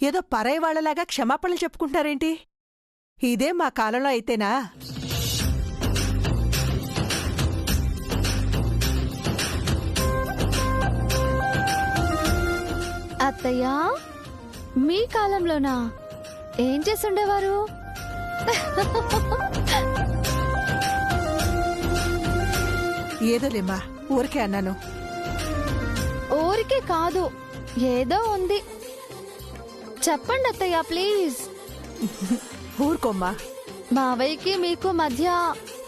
ఏదో పరాయి వాళ్లలాగా క్షమాపణలు చెప్పుకుంటారేంటి? ఇదే మా కాలంలో అయితేనా? అత్తయ్యా, మీ కాలంలోనా? ఏం చేస్తుండేవారు? ఏదోలేమ్మా, ఊరికే అన్నాను. ఊరికే కాదు, ఏదో ఉంది. చెప్పండి అత్తయ్య ప్లీజ్. ఊరుకోమ్మా. మావయ్యకి మీకు మధ్య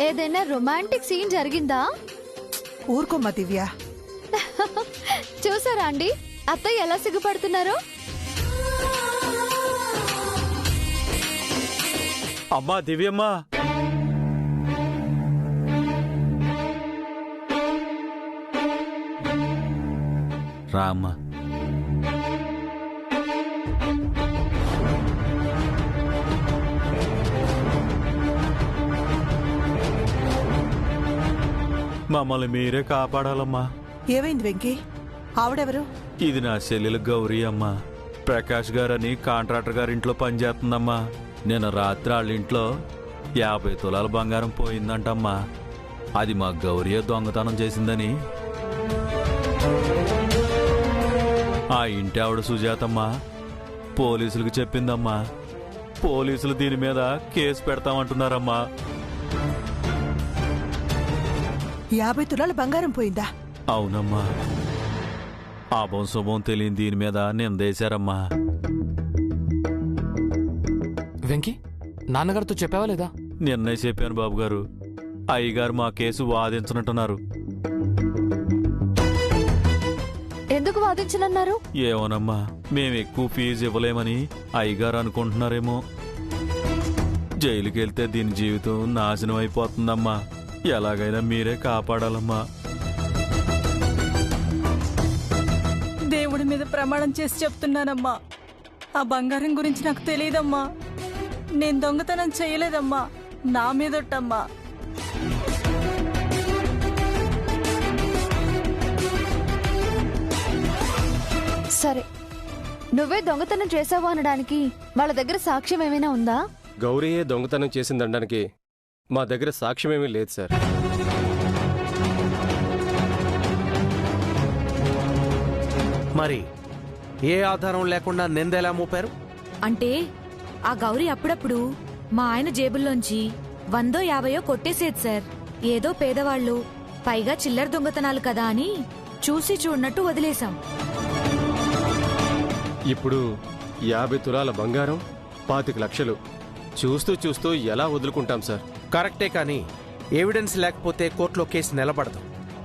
ఏదైనా రొమాంటిక్ సీన్ జరిగిందా? ఊరుకోమ్మా దివ్య. చూసారా అండి అత్తయ్య ఎలా సిగ్గుపడుతున్నారు? అమ్మా దివ్యమ్మా, రామ్మా. మమ్మల్ని మీరే కాపాడాలమ్మా. ఏమైంది వెంకీ? ఆవిడెవరు? ఇది నా చెల్లెలు గౌరీ అమ్మా. ప్రకాష్ గారని కాంట్రాక్టర్ గారింట్లో పనిచేస్తుందమ్మా. నేను రాత్రి వాళ్ళ ఇంట్లో 50 తులాల బంగారం పోయిందంటమ్మా. అది మా గౌరీ దొంగతనం చేసిందని ఆ ఇంటి ఆవిడ సుజాతమ్మా పోలీసులకు చెప్పిందమ్మా. పోలీసులు దీని మీద కేసు పెడతామంటున్నారమ్మా. 50 తులాల బంగారం పోయిందా? అవునమ్మా. ఆబం శుభం తెలియని దీని మీద నిందేశారమ్మా. వెంకీ, నాన్నగారితో చెప్పావా లేదా? నిన్నే చెప్పాను బాబు గారు. అయ్యగారు మా కేసు వాదించనంటున్నారు. ఎందుకు వాదించనన్నారు? ఏమోనమ్మా, మేము ఎక్కువ ఫీజు ఇవ్వలేమని అయ్యగారు అనుకుంటున్నారేమో. జైలుకి వెళ్తే దీని జీవితం నాశనం అయిపోతుందమ్మా. ఎలాగైనా మీరే కాపాడాలమ్మా. దేవుడి మీద ప్రమాణం చేసి చెప్తున్నానమ్మా, ఆ బంగారం గురించి నాకు తెలియదమ్మా. నేను దొంగతనం చేయలేదమ్మా, నా మీదొట్టమ్మా. సరే, నువ్వే దొంగతనం చేసావు అనడానికి వాళ్ళ దగ్గర సాక్ష్యం ఏమైనా ఉందా? గౌరీయే దొంగతనం చేసిందనడానికి మా దగ్గర సాక్ష్యమేమీ లేదు సార్. మరి ఏ ఆధారం లేకుండా నిందెలా మోపారు? అంటే ఆ గౌరీ అప్పుడప్పుడు మా ఆయన జేబుల్లోంచి 100-50 కొట్టేసేది సార్. ఏదో పేదవాళ్ళు, పైగా చిల్లర దొంగతనాలు కదా అని చూసి చూడనట్టు వదిలేశాం. ఇప్పుడు 50 తులాల బంగారం, 25 లక్షలు చూస్తూ చూస్తూ ఎలా వదులుకుంటాం సార్? కరెక్టే, కానీ ఎవిడెన్స్ లేకపోతే కోర్టులో కేసు నిలబడదు.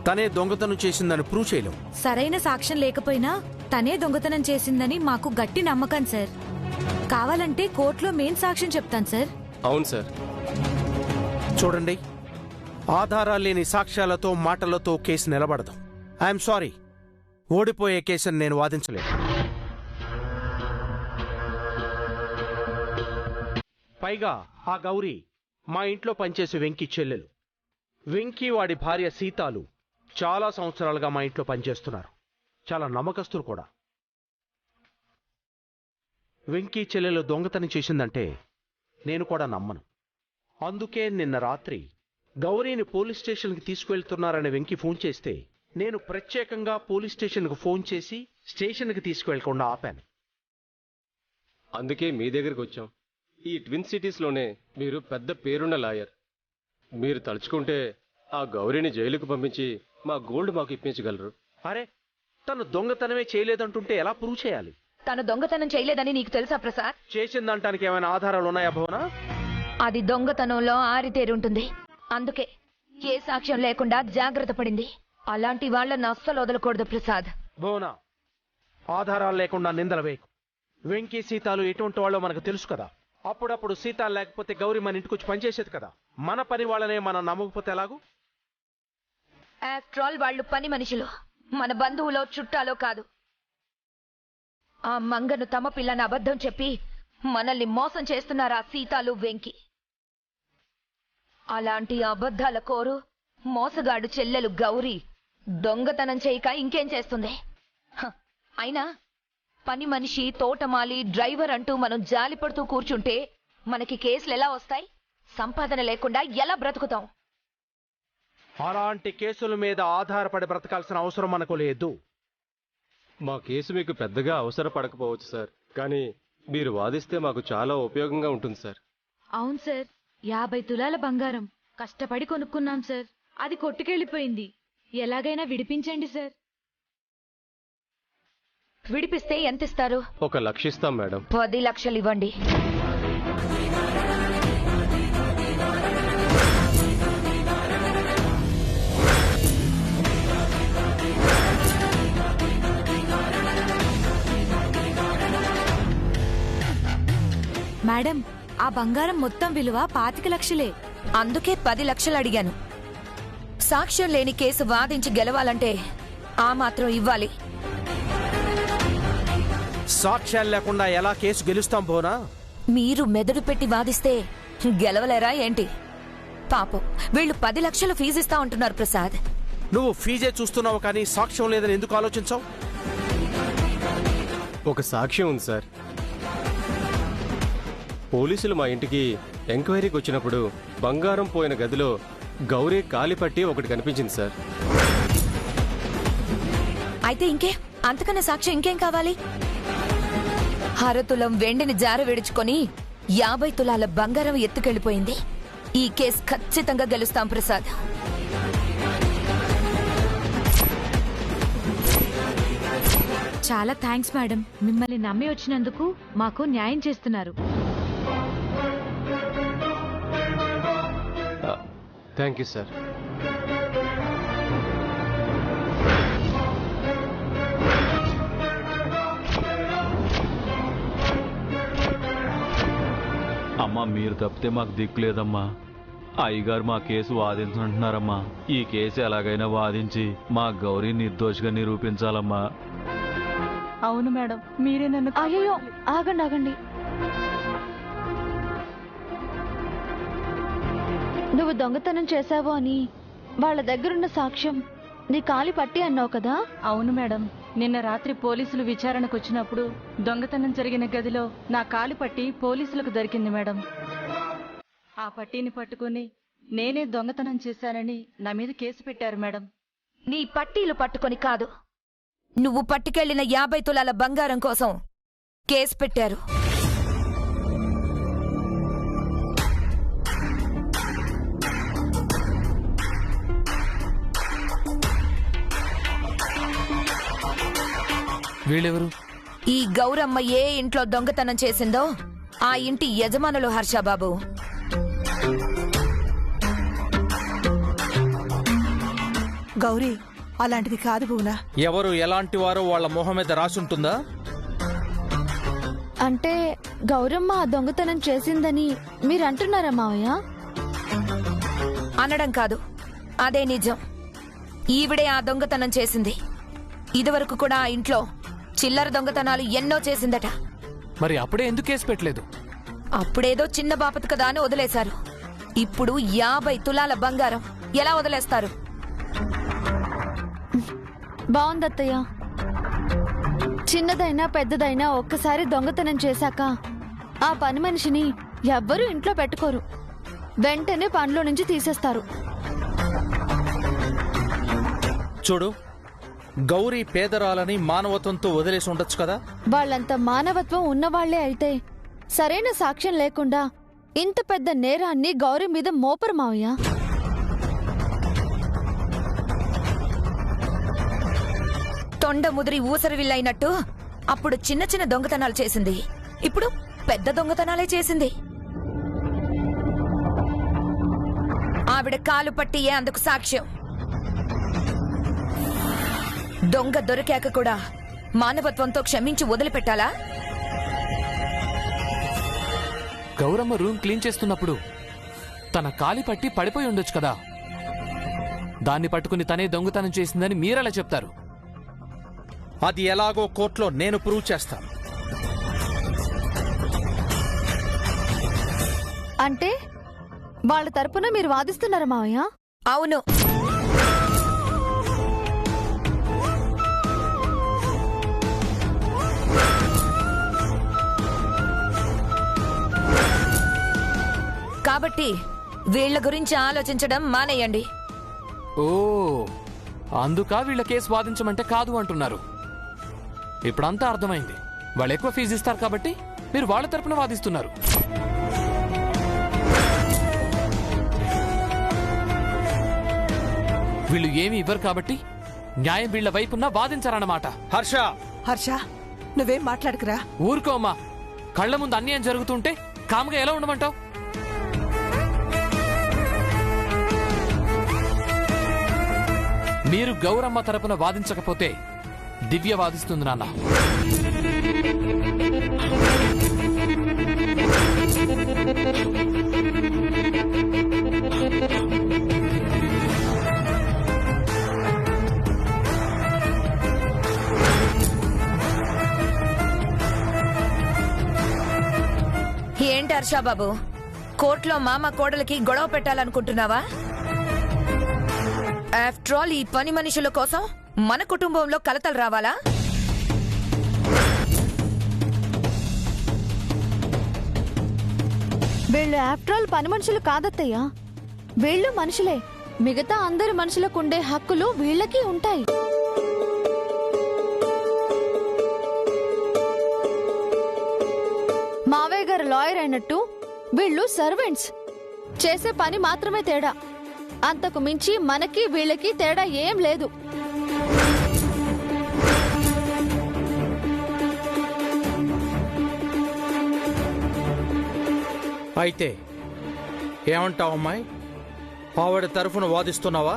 తనే దొంగతనం చేసిందని ప్రూవ్ చేయలేం. సరైన సాక్ష్యం లేకపోయినా తనే దొంగతనం చేసిందని మాకు గట్టి నమ్మకం సార్. కావాలంటే కోర్టులో మెయిన్ సాక్ష్యం చెప్తాను సార్. అవును సార్. చూడండి, ఆధారాలు లేని సాక్ష్యాలతో మాటలతో కేసు నిలబడదు. ఐఎమ్ సారీ, ఓడిపోయే కేసును నేను వాదించలేను. పైగా ఆ గౌరీ మా ఇంట్లో పనిచేసే వెంకీ చెల్లెలు. వెంకీ వాడి భార్య సీతాలు చాలా సంవత్సరాలుగా మా ఇంట్లో పనిచేస్తున్నారు. చాలా నమ్మకస్తులు కూడా. వెంకీ చెల్లెలు దొంగతనం చేసిందంటే నేను కూడా నమ్మను. అందుకే నిన్న రాత్రి గౌరీని పోలీస్ స్టేషన్కి తీసుకువెళ్తున్నారని వెంకీ ఫోన్ చేస్తే నేను ప్రత్యేకంగా పోలీస్ స్టేషన్కు ఫోన్ చేసి స్టేషన్కి తీసుకువెళ్లకుండా ఆపాను. అందుకే మీ దగ్గరికి వచ్చాం. ఈ ట్విన్ సిటీస్లోనే మీరు పెద్ద పేరున్న లాయర్. మీరు తలుచుకుంటే ఆ గౌరీని జైలుకు పంపించి మా గోల్డ్ మాకు ఇప్పించగలరు. అరే, తను దొంగతనమే చేయలేదంటుంటే ఎలా ప్రూవ్ చేయాలి? తను దొంగతనం చేయలేదని నీకు తెలుసా ప్రసాద్? చేసిందంటానికి ఏమైనా ఆధారాలు ఉన్నాయా భవనా? అది దొంగతనంలో ఆరితేరుంటుంది. అందుకే ఏ సాక్ష్యం లేకుండా జాగ్రత్త పడింది. అలాంటి వాళ్ళని అస్సలు వదలకూడదు ప్రసాద్. భవనా, ఆధారాలు లేకుండా నిందల వేయకు. వెంకీ సీతాలు ఎటువంటి వాళ్ళో మనకు తెలుసు కదా. అప్పుడప్పుడు సీతాలు లేకపోతే గౌరీ మన ఇంటికి వచ్చి పనిచేసేది కదా. మన పని వాళ్ళనే మనం నమ్మకపోతే ఎలాగూ? ఆఫ్టర్ ఆల్ వాళ్ళు పని మనుషులు, మన బంధువులో చుట్టాలో కాదు. ఆ మంగను తమ పిల్లని అబద్ధం చెప్పి మనల్ని మోసం చేస్తున్నారా సీతాలు, వెంకి. అలాంటి అబద్ధాల కోరు మోసగాడు చెల్లెలు గౌరీ దొంగతనం చేయక ఇంకేం చేస్తుంది? అయినా పని మనిషి, తోటమాలి, డ్రైవర్ అంటూ మనం జాలిపడుతూ కూర్చుంటే మనకి కేసులు ఎలా వస్తాయి? సంపాదన లేకుండా ఎలా బ్రతుకుతాం? అలాంటి కేసుల మీద ఆధారపడి బ్రతకాల్సిన అవసరం మనకు లేదు. మా కేసు మీకు పెద్దగా అవసరపడకపోవచ్చు సార్, కానీ మీరు వాదిస్తే మాకు చాలా ఉపయోగంగా ఉంటుంది సార్. అవును సార్, 50 తులాల బంగారం కష్టపడి కొనుక్కున్నాం సార్. అది కొట్టుకెళ్ళిపోయింది. ఎలాగైనా విడిపించండి సార్. విడిపిస్తే ఎంత ఇస్తారు? 1 లక్ష ఇస్తాం మేడం. 10 లక్షలు ఇవ్వండి. మేడం, ఆ బంగారం మొత్తం విలువ 25 లక్షలే. అందుకే 10 లక్షలు అడిగాను. సాక్ష్యం లేని కేసు వాదించి గెలవాలంటే ఆ మాత్రం ఇవ్వాలి. సాక్ష్యాలు లేకుండా ఎలా కేసు గెలుస్తాం పోనా? మీరు మెదడు పెట్టి వాదిస్తే గెలవలేరా ఏంటి? పాపం వీళ్ళు 10 లక్షలు ఫీజు ఇస్తా ఉంటున్నారు ప్రసాద్. నువ్వు ఫీజే చూస్తున్నావు కానీ సాక్ష్యం లేదని ఎందుకు ఆలోచించావు? ఒక సాక్ష్యం ఉంది సార్. పోలీసులు మా ఇంటికి ఎంక్వైరీకి వచ్చినప్పుడు బంగారం పోయిన గదిలో గౌరీ కాలిపట్టి ఒకటి కనిపించింది సార్. అయితే ఇంకే అంతకన్నా సాక్ష్యం ఇంకేం కావాలి? 6 తులం వెండిని జార విడుచుకొని 50 తులాల బంగారం ఎత్తుకెళ్లిపోయింది. ఈ కేసు ఖచ్చితంగా గెలుస్తాం ప్రసాద్. చాలా థ్యాంక్స్ మేడం. మిమ్మల్ని నమ్మి వచ్చినందుకు మాకు న్యాయం చేస్తున్నారు. Thank you sir. అమ్మా, మీరు తప్పితే మాకు దిక్కు లేదమ్మా. అయ్యగారు మా కేసు వాదించంటున్నారమ్మా. ఈ కేసు ఎలాగైనా వాదించి మా గౌరీ నిర్దోషిగా నిరూపించాలమ్మా. అవును మేడం, మీరే నన్ను అయ్యో, ఆగండి ఆగండి. నువ్వు దొంగతనం చేశావు అని వాళ్ళ దగ్గరున్న సాక్ష్యం నీ కాలి పట్టి అన్నావు కదా? అవును మేడం, నిన్న రాత్రి పోలీసులు విచారణకు వచ్చినప్పుడు దొంగతనం జరిగిన గదిలో నా కాలి పట్టి పోలీసులకు దొరికింది మేడం. ఆ పట్టీని పట్టుకుని నేనే దొంగతనం చేశానని నా మీద కేసు పెట్టారు మేడం. నీ పట్టీలు పట్టుకొని కాదు, నువ్వు పట్టుకెళ్లిన 50 తులాల బంగారం కోసం కేసు పెట్టారు. వీళ్ళెవరు? ఈ గౌరమ్మ ఏ ఇంట్లో దొంగతనం చేసిందో ఆ ఇంటి యజమానులు హర్షబాబు. గౌరీ, అలాంటిది కాదు భువన. ఎవరు ఎలాంటి వారో వాళ్ళ మొహం మీద రాసుంటుందా? అంటే గౌరమ్మ ఆ దొంగతనం చేసిందని మీరు అంటున్నారా మావయ్య? అనడం కాదు, అదే నిజం. ఈవిడే ఆ దొంగతనం చేసింది. ఇదివరకు కూడా ఆ ఇంట్లో చిల్లర దొంగతనాలు ఎన్నో చేసిందట. మరి అప్పుడే ఎందుకు కేసు పెట్టలేదు? అప్పుడేదో చిన్న బాపతు కదా అని వదిలేశారు. ఇప్పుడు 50 తులాల బంగారం ఎలా వదిలేస్తారు? బావుందత్తయ్య. చిన్నదైనా పెద్దదైనా ఒక్కసారి దొంగతనం చేశాక ఆ పని మనిషిని ఎవ్వరూ ఇంట్లో పెట్టుకోరు. వెంటనే పనిలో నుంచి తీసేస్తారు. చూడు, గౌరీ పేదరాలని మానవత్వంతో వదిలేసి ఉండొచ్చు కదా. వాళ్ళంత మానవత్వం ఉన్నవాళ్లే అయితే సరైన సాక్ష్యం లేకుండా ఇంత పెద్ద నేరాన్ని గౌరీ మీద మోపరు మావయ్య. తొండ ముదిరి ఊసరవిల్లైనట్టు అప్పుడు చిన్న చిన్న దొంగతనాలు చేసింది, ఇప్పుడు పెద్ద దొంగతనాలే చేసింది. ఆవిడ కాలు పట్టియే అందుకు సాక్ష్యం. దొంగ దొరికాక కూడా మానవత్వంతో క్షమించి వదిలిపెట్టాలా? గౌరమ్మ రూమ్ క్లీన్ చేస్తున్నప్పుడు తన కాలి పట్టి పడిపోయి ఉండొచ్చు కదా. దాన్ని పట్టుకుని తనే దొంగతనం చేసిందని మీరెలా చెప్తారు? అది ఎలాగో కోర్టులో నేను ప్రూవ్ చేస్తాను. అంటే వాళ్ళ తరపున మీరు వాదిస్తున్నారా మావయ్య? అవును. కాబట్టి వీళ్ళ గురించి ఆలోచించడం మానేయండి. ఓ అందుక వీళ్ళ కేసు వాదించమంటే కాదు అంటున్నారు. ఇప్పుడంతా అర్థమైంది. వాళ్ళు ఎక్కువ ఫీజు ఇస్తారు కాబట్టి మీరు వాళ్ళ తరపున వాదిస్తున్నారు. వీళ్ళు ఏమి ఇవ్వరు కాబట్టి న్యాయం వీళ్ళ వైపున్న వాదించారన్నమాట. హర్ష నువ్వేం మాట్లాడకురా. ఊరుకో అమ్మా. కళ్ల ముందు అన్యాయం జరుగుతుంటే కాముగా ఎలా ఉండమంటావు? మీరు గౌరమ్మ తరపున వాదించకపోతే దివ్య వాదిస్తుంది నాన్న. ఏంటి హర్షాబాబు, కోర్టులో మామ కోడలికి గొడవ పెట్టాలనుకుంటున్నావా? ఆఫ్టర్ ఆల్ ఈ పని మనుషుల కోసం మన కుటుంబంలో కలతలు రావాలా? వీళ్ళు ఆఫ్టర్ ఆల్ పని మనుషులు కాదత్తయ్యా, వీళ్ళు మనుషులే. మిగతా అందరి మనుషులకు ఉండే హక్కులు వీళ్ళకి ఉంటాయి. మావయ్య గారు లాయర్ అయినట్టు వీళ్ళు సర్వెంట్స్. చేసే పని మాత్రమే తేడా, అంతకు మించి మనకి వీళ్ళకి తేడా ఏం లేదు. అయితే ఏమంటావు అమ్మాయి? ఆవిడ తరఫున వాదిస్తున్నావా?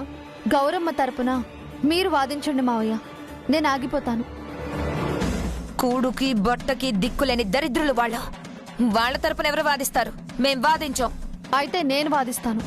గౌరమ్మ తరపున మీరు వాదించండి మావయ్య, నేను ఆగిపోతాను. కూడుకి బొట్టకి దిక్కులేని దరిద్రులు వాళ్ళు. వాళ్ళ తరపున ఎవరు వాదిస్తారు? మేం వాదించాం. అయితే నేను వాదిస్తాను.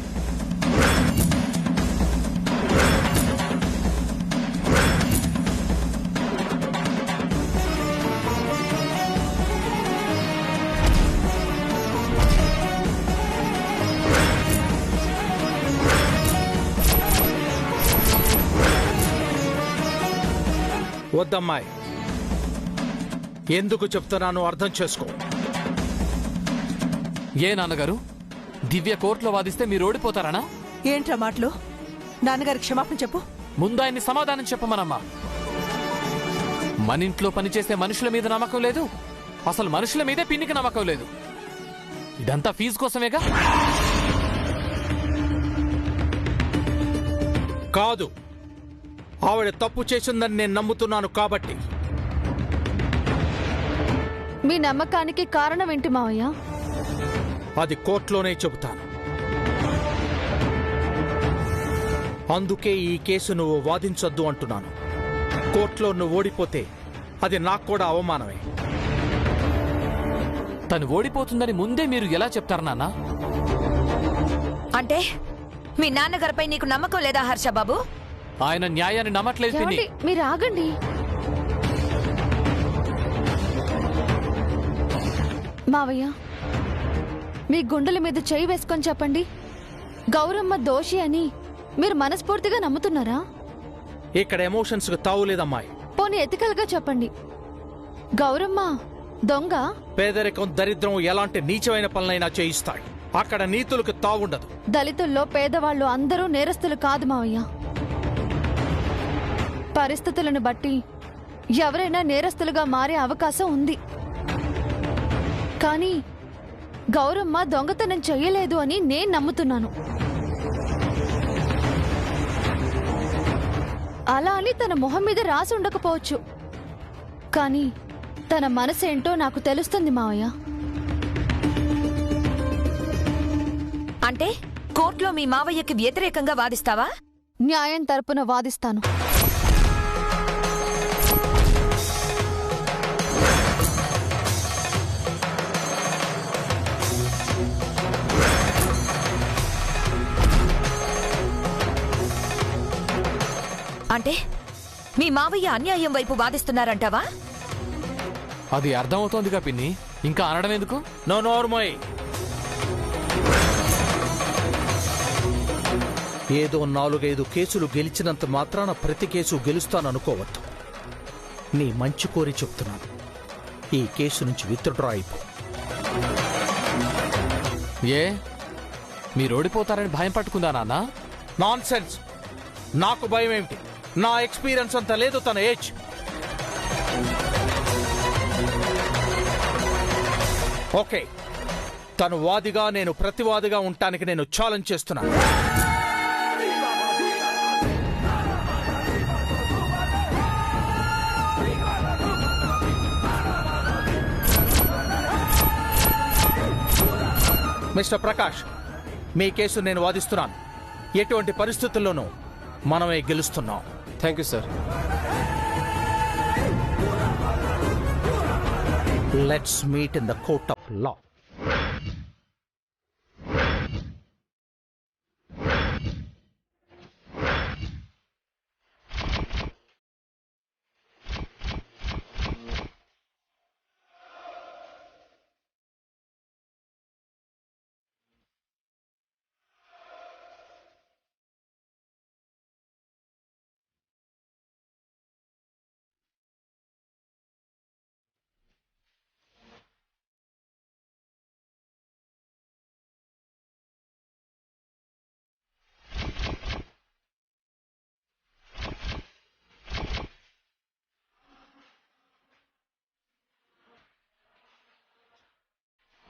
వద్దమ్మాయి, ఎందుకు చెప్తున్నానో అర్థం చేసుకో. ఏ నాన్నగారు, దివ్య కోర్టులో వాదిస్తే మీరు ఓడిపోతారనా? ఏంట్రా మాటలు? నాన్నగారి క్షమాపణ చెప్పు. ముందు ఆయన్ని సమాధానం చెప్పమనమ్మా. మన ఇంట్లో పనిచేసే మనుషుల మీద నమ్మకం లేదు, అసలు మనుషుల మీదే పిన్నికి నమ్మకం లేదు. ఇదంతా ఫీజు కోసమేగా? కాదు, ఆవిడ తప్పు చేసిందని నేను నమ్ముతున్నాను కాబట్టి. మీ నమ్మకానికి కారణం ఏంటి మావయ్య? అది కోర్టులోనే చెబుతాను. అందుకే ఈ కేసు నువ్వు వాదించొద్దు అంటున్నాను. కోర్టులో నువ్వు ఓడిపోతే అది నాకు కూడా అవమానమే. తను ఓడిపోతుందని ముందే మీరు ఎలా చెప్తారు నాన్న? అంటే మీ నాన్నగారిపై నీకు నమ్మకం లేదా హర్షబాబు? ఆయన న్యాయాన్ని నమ్మట్లేదు పిన్ని. ఏమండి, మీరు ఆగండి. మావయ్య, మీ గుండెల మీద చేయి వేసుకొని చెప్పండి, గౌరమ్మ దోషి అని మీరు మనస్ఫూర్తిగా నమ్ముతున్నారా? ఇక్కడ ఎమోషన్స్ కు తావులేదమ్మాయి. పోనీ ఎథికల్ గా చెప్పండి, గౌరమ్మ దొంగ? పేదరికం, దరిద్రం ఎలాంటి నీచమైన పనులైనా చేయిస్తాయి. అక్కడ నీతులకు తావుండదు. దళితుల్లో పేదవాళ్ళు అందరూ నేరస్తులు కాదు మావయ్య. పరిస్థితులను బట్టి ఎవరైనా నేరస్తులుగా మారే అవకాశం ఉంది. కానీ గౌరమ్మ దొంగతనం చెయ్యలేదు అని నేను నమ్ముతున్నాను. అలా అని తన మొహం మీద రాసి ఉండకపోవచ్చు, కానీ తన మనసేంటో నాకు తెలుస్తుంది మావయ్య. అంటే కోర్టులో మీ మావయ్యకి వ్యతిరేకంగా వాదిస్తావా? న్యాయం తరపున వాదిస్తాను. అంటే మీ మావయ్య అన్యాయం వైపు వాదిస్తున్నారంటావా? అది అర్థమవుతోందిగా పిన్ని, ఇంకా అనడం ఎందుకు? నో నోర్మోయ్. ఏదో 4-5 కేసులు గెలిచినంత మాత్రాన ప్రతి కేసు గెలుస్తాననుకోవద్దు. నీ మంచి కోరి చెప్తున్నాను, ఈ కేసు నుంచి విత్డ్రా అయిపో. ఏ మీరు ఓడిపోతారని భయం పట్టుకుందా నాన్న? Non sense. నాకు భయం ఏమిటి? నా ఎక్స్పీరియన్స్ అంత లేదు తన ఏజ్. ఓకే, తను వాదిగా నేను ప్రతివాదిగా ఉండటానికి నేను ఛాలెంజ్ చేస్తున్నాను. మిస్టర్ ప్రకాష్, మీ కేసు నేను వాదిస్తున్నాను. ఎటువంటి పరిస్థితుల్లోనూ మనమే గెలుస్తున్నాం. Thank you sir. Let's meet in the court of law.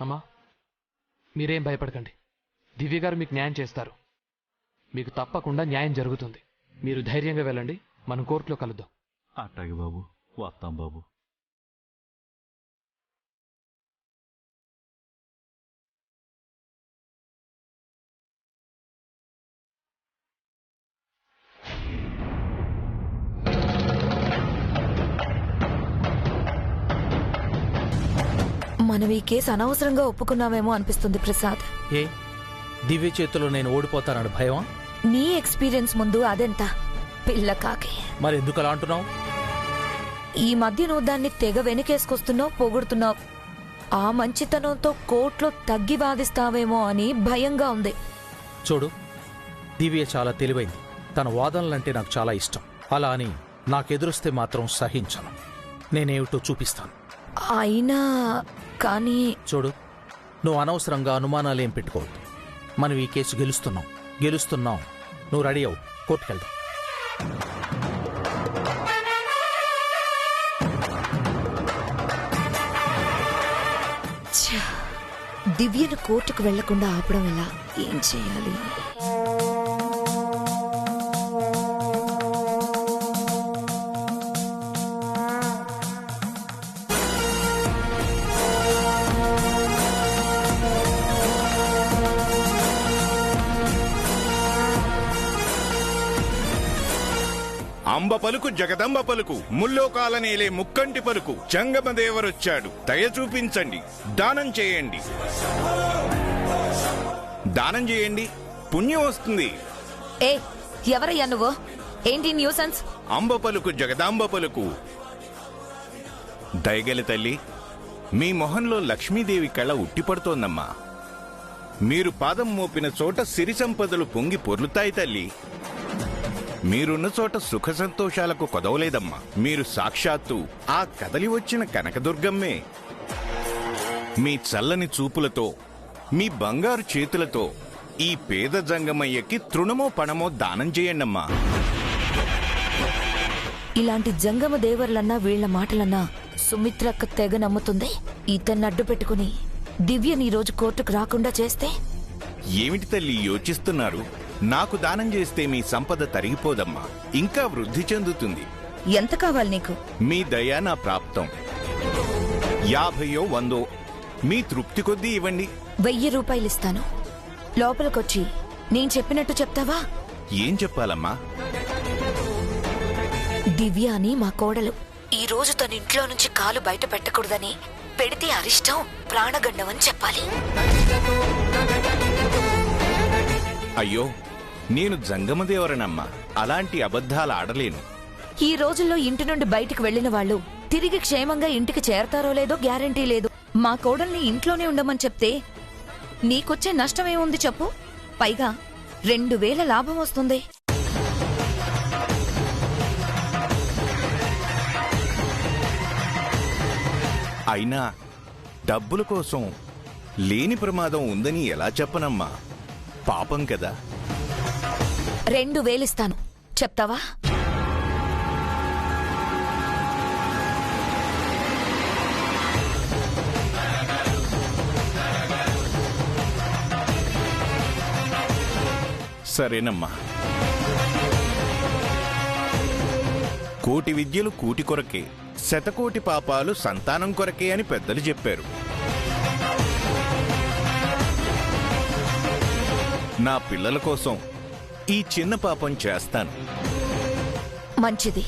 అమ్మా, మీరేం భయపడకండి. దివ్య గారు మీకు న్యాయం చేస్తారు. మీకు తప్పకుండా న్యాయం జరుగుతుంది. మీరు ధైర్యంగా వెళ్ళండి. మనం కోర్టులో కలుద్దాం. అట్టాగి బాబు, వస్తాం బాబు. మనం ఈ కేసు అనవసరంగా ఒప్పుకున్నామేమో అనిపిస్తుంది ప్రసాద్. ఏ దివ్య చేతిలో నేను ఓడిపోతానని భయమా? నీ ఎక్స్పీరియన్స్ ముందు అదెంత పిల్ల కాకి. మరి ఎందుకు అలా అంటున్నావు? ఈ మధ్య నువ్వు దాన్ని తెగ వెనకేసుకొస్తున్నావు, పొగుడుతున్నావు. ఆ మంచితనంతో కోర్టులో తగ్గి వాదిస్తావేమో అని భయంగా ఉంది. చూడు, దివ్య చాలా తెలివైంది. తన వాదనలంటే నాకు చాలా ఇష్టం. అలా అని నాకెదురొస్తే మాత్రం సహించను. నేనేమిటో చూపిస్తాను. అయినా కానీ చూడు, నువ్వు అనవసరంగా అనుమానాలేం పెట్టుకోవద్దు. మనం ఈ కేసు గెలుస్తున్నాం. నువ్వు రెడీ అవ్వు, కోర్టుకెళ్దాం. దివ్యను కోర్టుకు వెళ్లకుండా ఆపడం ఎలా? ఏం చేయాలి? అంబ పలుకు జగదంబ పలుకు, ముల్లోకాలనేలే ముక్కంటి పలుకు, జంగమదేవరొచ్చాడు, దయ చూపించండి, దానం చేయండి. దానం చేయండి, పుణ్యం వస్తుంది. ఏ ఎవరయ్యా నువ్వు? ఏంటి న్యూసెన్స్? అంబ పలుకు జగదాంబ పలుకు. దయగలి తల్లి, మీ మొహంలో లక్ష్మీదేవి కళ ఉట్టిపడుతోందమ్మా. మీరు పాదం మోపిన చోట సిరి సంపదలు పొంగి పొర్లుతాయి తల్లి. మీరున్న చోట సుఖ సంతోషాలకు కొదవలేదమ్మా. మీరు సాక్షాత్తు ఆ కదలి వచ్చిన కనకదుర్గమ్మే. మీ చల్లని చూపులతో, మీ బంగారు చేతులతో ఈ పేద జంగమయ్యకి తృణమో పణమో దానం చేయండమ్మా. ఇలాంటి జంగమ దేవర్లన్నా వీళ్ల మాటలన్నా సుమిత్రక్క తెగ నమ్ముతుంది. ఇతన్ని అడ్డు పెట్టుకుని దివ్యని ఈ రోజు కోర్టుకు రాకుండా చేస్తే? ఏమిటి తల్లి యోచిస్తున్నారు? నాకు దానం చేస్తే మీ సంపద తరిగిపోదమ్మా, ఇంకా వృద్ధి చెందుతుంది. ఎంత కావాలి నీకు? మీ దయ నా ప్రాప్తం. 50 100 మీ తృప్తి కొద్దీ ఇవ్వండి. 1000 రూపాయలు ఇస్తాను. లోపలికొచ్చి నేను చెప్పినట్టు చెప్తావా? ఏం చెప్పాలమ్మా? దివ్య అని మా కోడలు. ఈ రోజు తన ఇంట్లో నుంచి కాలు బయట పెట్టకూడదని, పెడితే అరిష్టం, ప్రాణగండం అని చెప్పాలి. అయ్యో, నేను జంగమదేవరనమ్మా, అలాంటి అబద్ధాలు ఆడలేను. ఈ రోజుల్లో ఇంటి నుండి బయటికి వెళ్లిన వాళ్ళు తిరిగి క్షేమంగా ఇంటికి చేరతారో లేదో గ్యారెంటీ లేదు. మా కోడల్ని ఇంట్లోనే ఉండమని చెప్తే నీకొచ్చే నష్టమేముంది చెప్పు? పైగా 2000 లాభం వస్తుంది. అయినా డబ్బుల కోసం లేని ప్రమాదం ఉందని ఎలా చెప్పనమ్మా? పాపం కదా. 2000 ఇస్తాను, చెప్తావా? సరేనమ్మా. కోటి విద్యలు కూటి కొరకే, శతకోటి పాపాలు సంతానం కొరకే అని పెద్దలు చెప్పారు. నా పిల్లల కోసం ఈ చిన్న పాపం చేస్తాను. మంచిది.